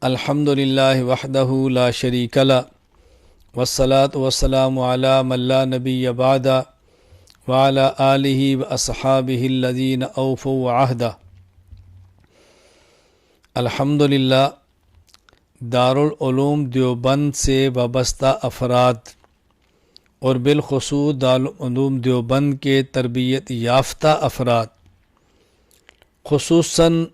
الحمدللہ وحدہ لا شریک لہ والصلاة والسلام علی من لا نبی بعدہ وعلی آلہ واصحابہ الذین اوفوا عہدہ۔ الحمدللہ دارالعلوم دیوبند سے وابستہ افراد اور بالخصوص دارالعلوم دیوبند کے تربیت یافتہ افراد، خصوصاً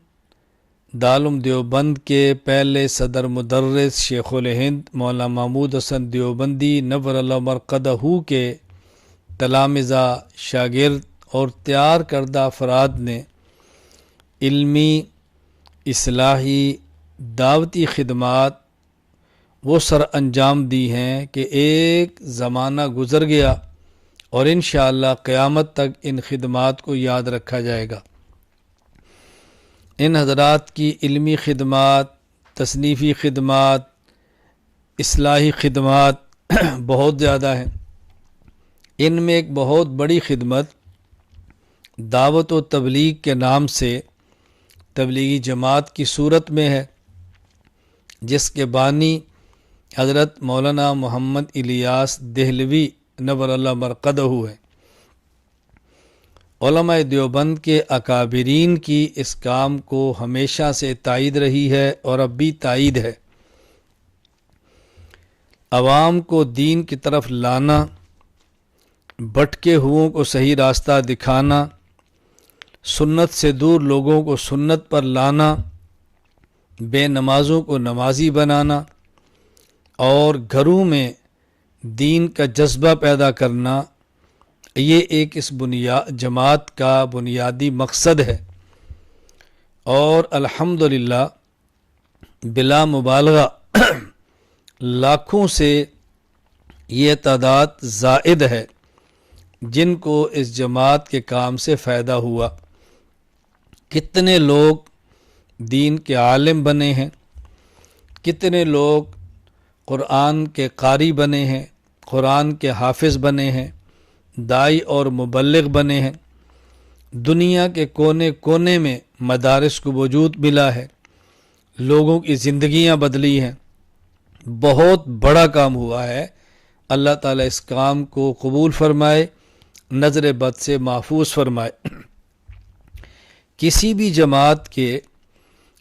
دارالعلوم دیوبند کے پہلے صدر مدرس شیخ الہند مولانا محمود حسن دیوبندی نور اللہ مرقدہ کے تلامذہ، شاگرد اور تیار کردہ افراد نے علمی، اصلاحی، دعوتی خدمات وہ سر انجام دی ہیں کہ ایک زمانہ گزر گیا اور انشاءاللہ قیامت تک ان خدمات کو یاد رکھا جائے گا۔ ان حضرات کی علمی خدمات، تصنیفی خدمات، اصلاحی خدمات بہت زیادہ ہیں۔ ان میں ایک بہت بڑی خدمت دعوت و تبلیغ کے نام سے تبلیغی جماعت کی صورت میں ہے، جس کے بانی حضرت مولانا محمد الیاس دہلوی نور اللہ مرقدہ ہیں۔ علماء دیوبند کے اکابرین کی اس کام کو ہمیشہ سے تائید رہی ہے اور اب بھی تائید ہے۔ عوام کو دین کی طرف لانا، بھٹکے ہوئوں کو صحیح راستہ دکھانا، سنت سے دور لوگوں کو سنت پر لانا، بے نمازوں کو نمازی بنانا اور گھروں میں دین کا جذبہ پیدا کرنا، یہ ایک اس جماعت کا بنیادی مقصد ہے۔ اور الحمدللہ بلا مبالغہ لاکھوں سے یہ تعداد زائد ہے جن کو اس جماعت کے کام سے فائدہ ہوا۔ کتنے لوگ دین کے عالم بنے ہیں، کتنے لوگ قرآن کے قاری بنے ہیں، قرآن کے حافظ بنے ہیں، داعی اور مبلغ بنے ہیں، دنیا کے کونے کونے میں مدارس کو وجود ملا ہے، لوگوں کی زندگیاں بدلی ہیں۔ بہت بڑا کام ہوا ہے۔ اللہ تعالیٰ اس کام کو قبول فرمائے، نظر بد سے محفوظ فرمائے۔ کسی بھی جماعت کے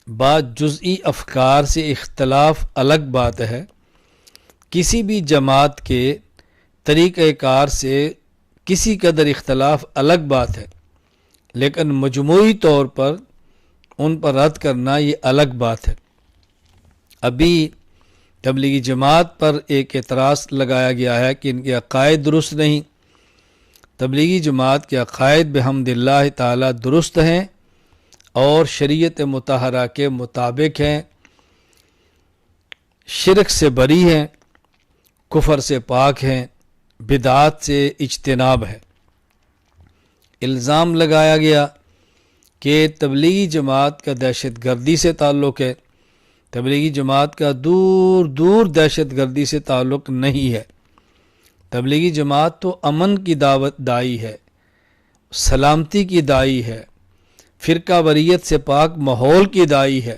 بعض جزئی افکار سے اختلاف الگ بات ہے، کسی بھی جماعت کے طریقہ کار سے کسی قدر اختلاف الگ بات ہے، لیکن مجموعی طور پر ان پر رد کرنا یہ الگ بات ہے۔ ابھی تبلیغی جماعت پر ایک اعتراض لگایا گیا ہے کہ ان کے عقائد درست نہیں۔ تبلیغی جماعت کے عقائد بحمد اللہ تعالی درست ہیں اور شریعت مطہرہ کے مطابق ہیں، شرک سے بری ہیں، کفر سے پاک ہیں، بدعات سے اجتناب ہے۔ الزام لگایا گیا کہ تبلیغی جماعت کا دہشت گردی سے تعلق ہے۔ تبلیغی جماعت کا دور دور دہشت گردی سے تعلق نہیں ہے۔ تبلیغی جماعت تو امن کی دعوت دائی ہے، سلامتی کی دائی ہے، فرقہ واریت سے پاک ماحول کی دائی ہے۔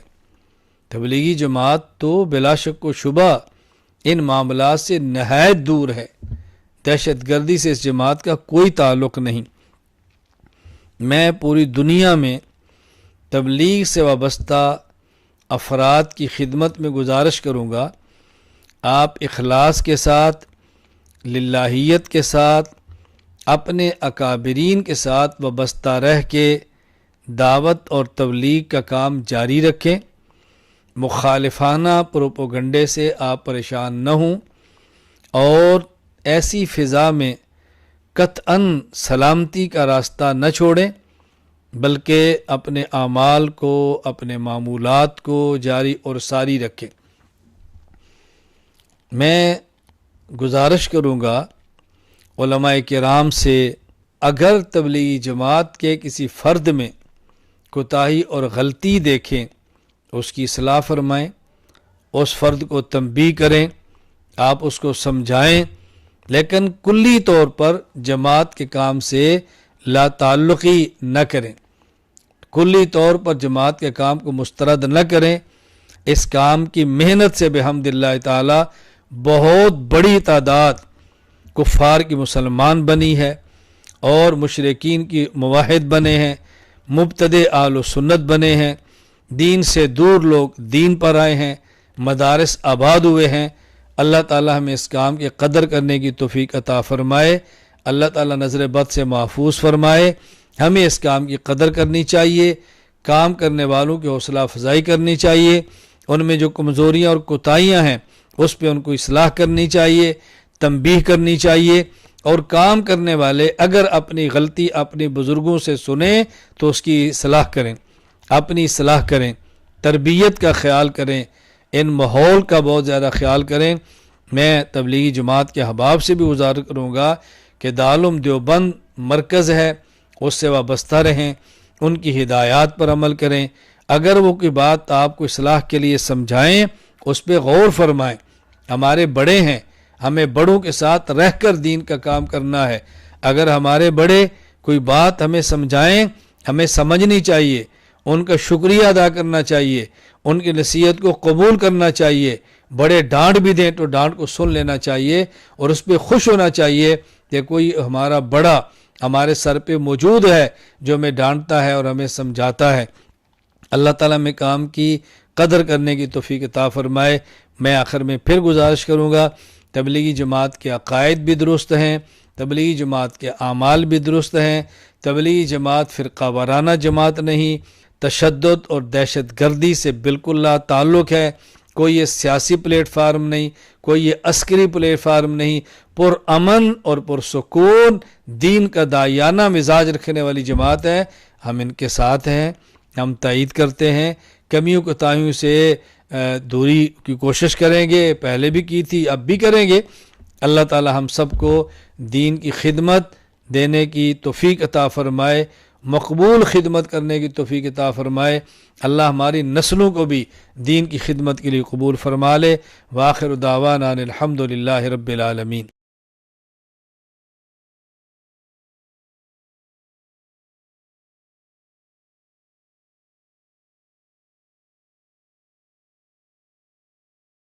تبلیغی جماعت تو بلا شک و شبہ ان معاملات سے نہایت دور ہے۔ دہشت گردی سے اس جماعت کا کوئی تعلق نہیں۔ میں پوری دنیا میں تبلیغ سے وابستہ افراد کی خدمت میں گزارش کروں گا، آپ اخلاص کے ساتھ، للہیت کے ساتھ، اپنے اکابرین کے ساتھ وابستہ رہ کے دعوت اور تبلیغ کا کام جاری رکھیں۔ مخالفانہ پروپیگنڈے سے آپ پریشان نہ ہوں اور ایسی فضا میں قطعاً سلامتی کا راستہ نہ چھوڑیں، بلکہ اپنے اعمال کو، اپنے معمولات کو جاری اور ساری رکھیں۔ میں گزارش کروں گا علماء کرام سے، اگر تبلیغی جماعت کے کسی فرد میں کوتاہی اور غلطی دیکھیں اس کی اصلاح فرمائیں، اس فرد کو تنبیہ کریں، آپ اس کو سمجھائیں، لیکن کلی طور پر جماعت کے کام سے لا تعلقی نہ کریں، کلی طور پر جماعت کے کام کو مسترد نہ کریں۔ اس کام کی محنت سے بحمد اللہ تعالی بہت بڑی تعداد کفار کی مسلمان بنی ہے اور مشرکین کی موحد بنے ہیں، مبتدع اہل و سنت بنے ہیں، دین سے دور لوگ دین پر آئے ہیں، مدارس آباد ہوئے ہیں۔ اللہ تعالی ہمیں اس کام کی قدر کرنے کی توفیق عطا فرمائے، اللہ تعالی نظر بد سے محفوظ فرمائے۔ ہمیں اس کام کی قدر کرنی چاہیے، کام کرنے والوں کی حوصلہ افزائی کرنی چاہیے، ان میں جو کمزوریاں اور کوتاہیاں ہیں اس پہ ان کو اصلاح کرنی چاہیے، تنبیہ کرنی چاہیے، اور کام کرنے والے اگر اپنی غلطی اپنے بزرگوں سے سنیں تو اس کی اصلاح کریں، اپنی اصلاح کریں، تربیت کا خیال کریں، ان ماحول کا بہت زیادہ خیال کریں۔ میں تبلیغی جماعت کے احباب سے بھی گزارش کروں گا کہ دارالعلوم دیوبند مرکز ہے، اس سے وابستہ رہیں، ان کی ہدایات پر عمل کریں۔ اگر وہ کوئی بات آپ کو اصلاح کے لیے سمجھائیں اس پہ غور فرمائیں۔ ہمارے بڑے ہیں، ہمیں بڑوں کے ساتھ رہ کر دین کا کام کرنا ہے۔ اگر ہمارے بڑے کوئی بات ہمیں سمجھائیں ہمیں سمجھنی چاہیے، ان کا شکریہ ادا کرنا چاہیے، ان کی نصیحت کو قبول کرنا چاہیے۔ بڑے ڈانٹ بھی دیں تو ڈانٹ کو سن لینا چاہیے اور اس پہ خوش ہونا چاہیے کہ کوئی ہمارا بڑا ہمارے سر پہ موجود ہے جو ہمیں ڈانٹتا ہے اور ہمیں سمجھاتا ہے۔ اللہ تعالیٰ میں کام کی قدر کرنے کی توفیق عطا فرمائے۔ میں آخر میں پھر گزارش کروں گا، تبلیغی جماعت کے عقائد بھی درست ہیں، تبلیغی جماعت کے اعمال بھی درست ہیں، تبلیغی جماعت فرقہ وارانہ جماعت نہیں، تشدد اور دہشت گردی سے بالکل لا تعلق ہے، کوئی یہ سیاسی پلیٹ فارم نہیں، کوئی یہ عسکری پلیٹ فارم نہیں، پرامن اور پرسکون دین کا داعیانہ مزاج رکھنے والی جماعت ہے۔ ہم ان کے ساتھ ہیں، ہم تائید کرتے ہیں، کمیوں کوتاہیوں سے دوری کی کوشش کریں گے، پہلے بھی کی تھی اب بھی کریں گے۔ اللہ تعالی ہم سب کو دین کی خدمت دینے کی توفیق عطا فرمائے، مقبول خدمت کرنے کی توفیق عطا فرمائے۔ اللہ ہماری نسلوں کو بھی دین کی خدمت کے لیے قبول فرما لے۔ وآخر دعوانا الحمد للہ رب العالمین۔